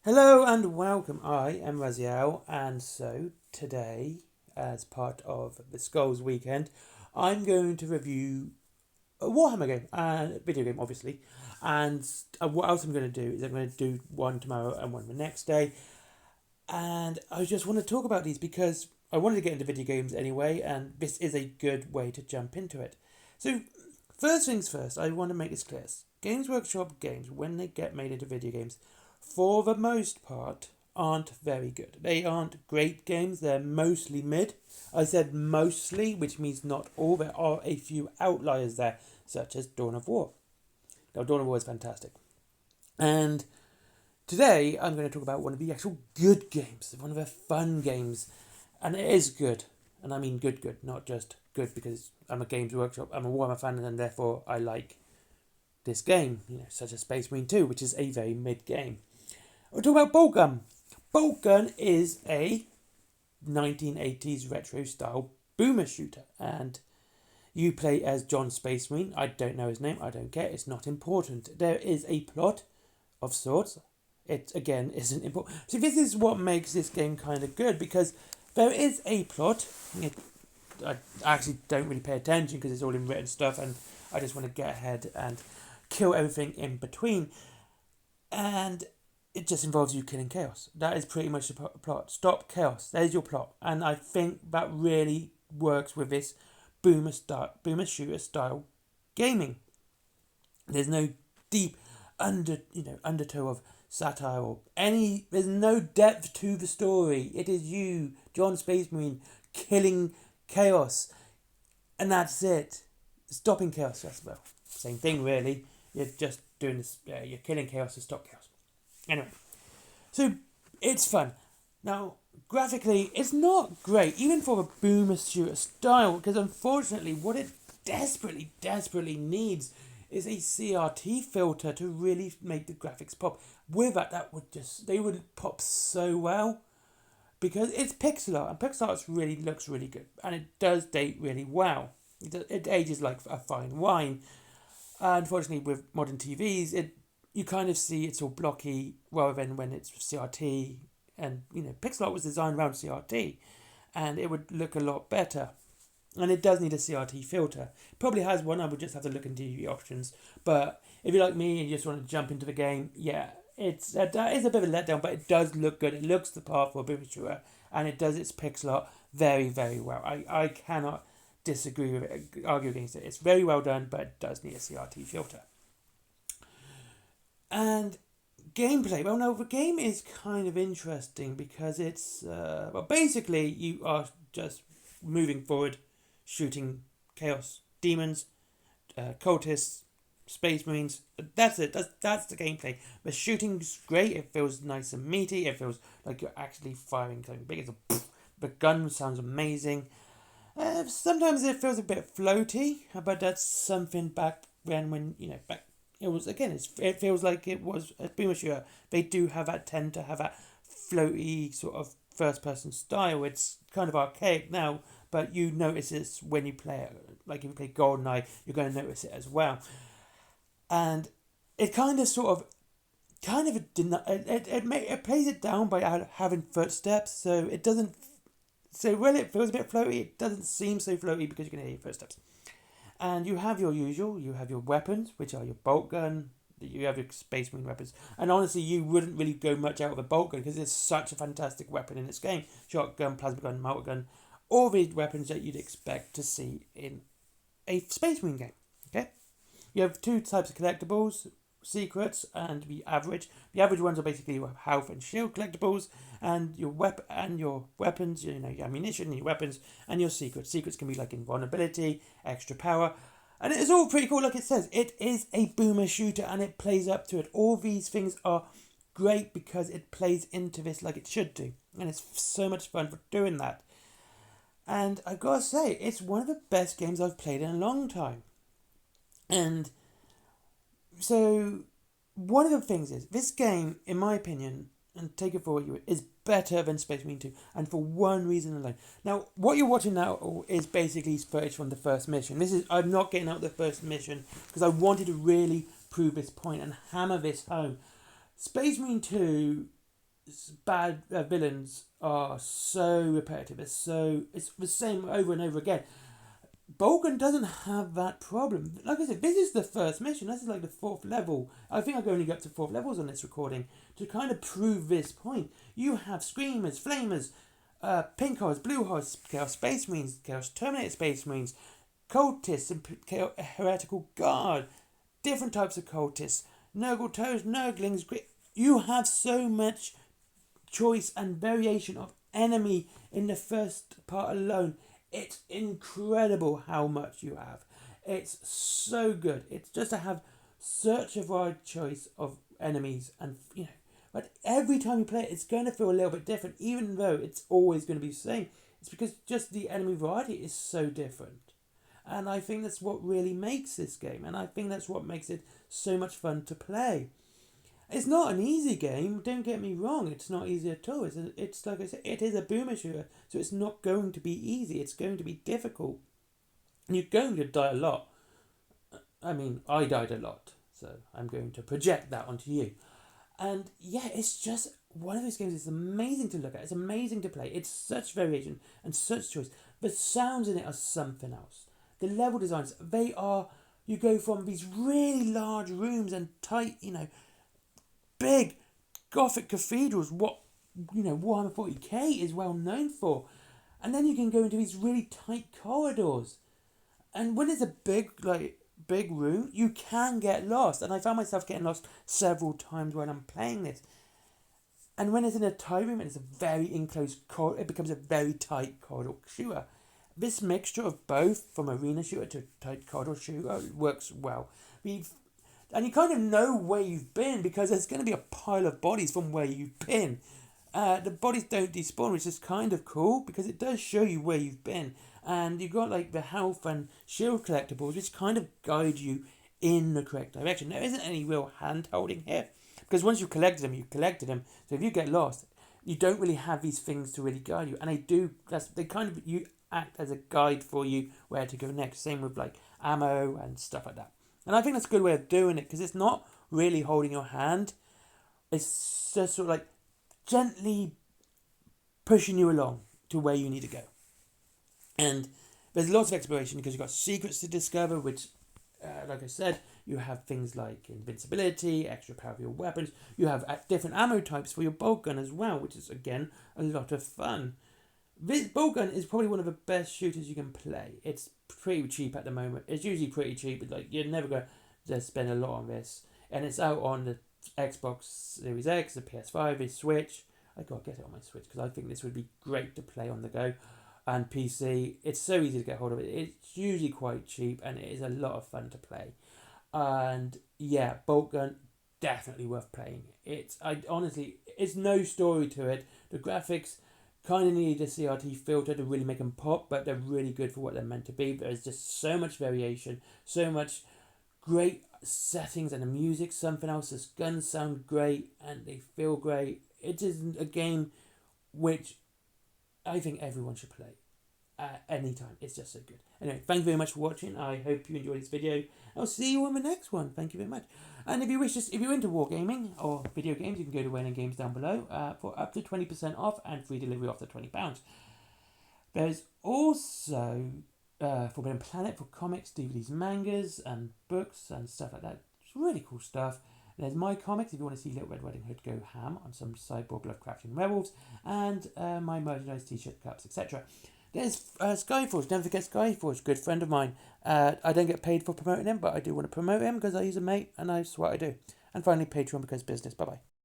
Hello and welcome. I am Raziel, and so today, as part of the Skulls weekend, I'm going to review a Warhammer game, a video game, obviously. And what else I'm going to do is I'm going to do one tomorrow and one the next day. And I just want to talk about these because I wanted to get into video games anyway, and this is a good way to jump into it. So, first things first, I want to make this clear. Games Workshop games, when they get made into video games, for the most part, aren't very good. They aren't great games, they're mostly mid. I said mostly, which means not all. There are a few outliers there, such as Dawn of War. Now, Dawn of War is fantastic. And today, I'm going to talk about one of the actual good games, one of the fun games. And it is good. And I mean good, not just good because I'm a Games Workshop, I'm a Warhammer fan, and therefore I like this game, such as Space Marine 2, which is a very mid game. We'll talk about Boltgun. Boltgun is a 1980s retro style boomer shooter, and you play as John Space Marine. I don't know his name, I don't care, it's not important. There is a plot of sorts. It again isn't important. So this is what makes this game kind of good, because there is a plot. I actually don't really pay attention because it's all in written stuff, and I just want to get ahead and kill everything in between. And it just involves you killing chaos. That is pretty much the plot. Stop chaos. There's your plot. And I think that really works with this boomer shooter style gaming. There's no deep undertow of satire or there's no depth to the story. It is you, John Space Marine, killing chaos. And that's it. Stopping chaos as well. Same thing really. You're just doing this, you're killing chaos to stop chaos. Anyway, so it's fun. Now, graphically, it's not great, even for a boomer shooter style, because unfortunately, what it desperately needs is a CRT filter to really make the graphics pop. With that they would pop so well, because it's pixel art, and pixel art looks really good, and it does date really well. It ages like a fine wine. Unfortunately, with modern TVs, you kind of see it's all blocky rather than when it's CRT. And, pixel art was designed around CRT, and it would look a lot better. And it does need a CRT filter. It probably has one, I would just have to look into the options. But if you're like me and you just want to jump into the game, yeah, that is a bit of a letdown, but it does look good. It looks the part for a boomer shooter, and it does its pixel art very, very well. I cannot disagree with it, argue against it. It's very well done, but it does need a CRT filter. And gameplay, well, no, the game is kind of interesting because it's basically you are just moving forward, shooting chaos demons, cultists, space marines. That's it. That's the gameplay. The shooting's great. It feels nice and meaty. It feels like you're actually firing something big. The gun sounds amazing. Sometimes it feels a bit floaty, but that's something back when it was, again, it feels like it was a boomer shooter. They do tend to have that floaty sort of first person style. It's kind of archaic now, but you notice this when you play it. Like if you play GoldenEye, you're going to notice it as well. And it kind of it plays it down by having footsteps, so it doesn't. So when it feels a bit floaty, it doesn't seem so floaty because you can hear your footsteps. And you have your weapons, which are your bolt gun, you have your Space Marine weapons. And honestly, you wouldn't really go much out of a bolt gun because it's such a fantastic weapon in this game. Shotgun, plasma gun, melter gun, all the weapons that you'd expect to see in a Space Marine game. Okay? You have two types of collectibles, secrets and the average. The average ones are basically your health and shield collectibles, and your weapons, your ammunition, your weapons, and your secrets. Secrets can be like invulnerability, extra power, and it is all pretty cool. Like it says, it is a boomer shooter, and it plays up to it. All these things are great because it plays into this like it should do, and it's so much fun for doing that. And I've got to say, it's one of the best games I've played in a long time. And so, one of the things is, this game, in my opinion, and take it for what you will, is better than Space Marine 2, and for one reason alone. Now, what you're watching now is basically footage from the first mission. I'm not getting out the first mission, because I wanted to really prove this point and hammer this home. Space Marine 2 bad villains are so repetitive. It's the same over and over again. Boltgun doesn't have that problem. Like I said, this is the first mission. This is like the 4th level. I think I can only get up to 4th levels on this recording to kind of prove this point. You have Screamers, Flamers, Pink Horse, Blue Horse, Chaos Space Marines, Chaos Terminator Space Marines, Cultists, and Heretical Guard, different types of Cultists, Nurgle Toes, Nurglings. You have so much choice and variation of enemy in the first part alone. It's incredible how much you have. It's so good. It's just to have such a wide choice of enemies, and but every time you play it, it's going to feel a little bit different, even though it's always going to be the same. It's because just the enemy variety is so different. And I think that's what really makes this game, and I think that's what makes it so much fun to play. It's not an easy game, don't get me wrong, it's not easy at all. It's like I said, it is a boomer shooter, so it's not going to be easy, it's going to be difficult. And you're going to die a lot. I mean, I died a lot, so I'm going to project that onto you. And yeah, it's just one of those games. It's amazing to look at, it's amazing to play, it's such variation and such choice. The sounds in it are something else. The level designs, you go from these really large rooms and tight, big Gothic cathedrals, what Warhammer 40k is well known for, and then you can go into these really tight corridors, and when it's a big room, you can get lost, and I found myself getting lost several times when I'm playing this. And when it's in a tight room and it's a very enclosed corridor, it becomes a very tight corridor shooter. This mixture of both, from arena shooter to tight corridor shooter, works well. And you kind of know where you've been because there's going to be a pile of bodies from where you've been. The bodies don't despawn, which is kind of cool because it does show you where you've been. And you've got like the health and shield collectibles, which kind of guide you in the correct direction. There isn't any real hand holding here because once you've collected them, you've collected them. So if you get lost, you don't really have these things to really guide you. And you act as a guide for you where to go next. Same with like ammo and stuff like that. And I think that's a good way of doing it because it's not really holding your hand. It's just sort of like gently pushing you along to where you need to go. And there's lots of exploration because you've got secrets to discover, which, like I said, you have things like invincibility, extra power of your weapons. You have different ammo types for your Boltgun as well, which is, again, a lot of fun. This Boltgun is probably one of the best shooters you can play. It's pretty cheap at the moment. It's usually pretty cheap, but you're never going to spend a lot on this. And it's out on the Xbox Series X, the PS5, the Switch. I gotta get it on my Switch because I think this would be great to play on the go. And PC, it's so easy to get hold of it. It's usually quite cheap and it is a lot of fun to play. And yeah, Boltgun, definitely worth playing. It's no story to it. The graphics kind of need a CRT filter to really make them pop, but they're really good for what they're meant to be. There's just so much variation, so much great settings, and the music something else. The guns sound great and they feel great. It is a game which I think everyone should play at any time. It's just so good. Anyway, thank you very much for watching. I hope you enjoyed this video. I'll see you on the next one. Thank you very much. And if you're into wargaming or video games, you can go to Wayland Games down below for up to 20% off and free delivery after £20. There's also Forbidden Planet for comics, DVDs, mangas, and books and stuff like that. It's really cool stuff. There's my comics if you want to see Little Red Riding Hood go ham on some cyborg Lovecraftian werewolves, and my merchandise, t-shirt, cups, etc. There's Skyforge. Don't forget Skyforge, good friend of mine. I don't get paid for promoting him, but I do want to promote him because he's a mate and that's what I do. And finally, Patreon because business. Bye bye.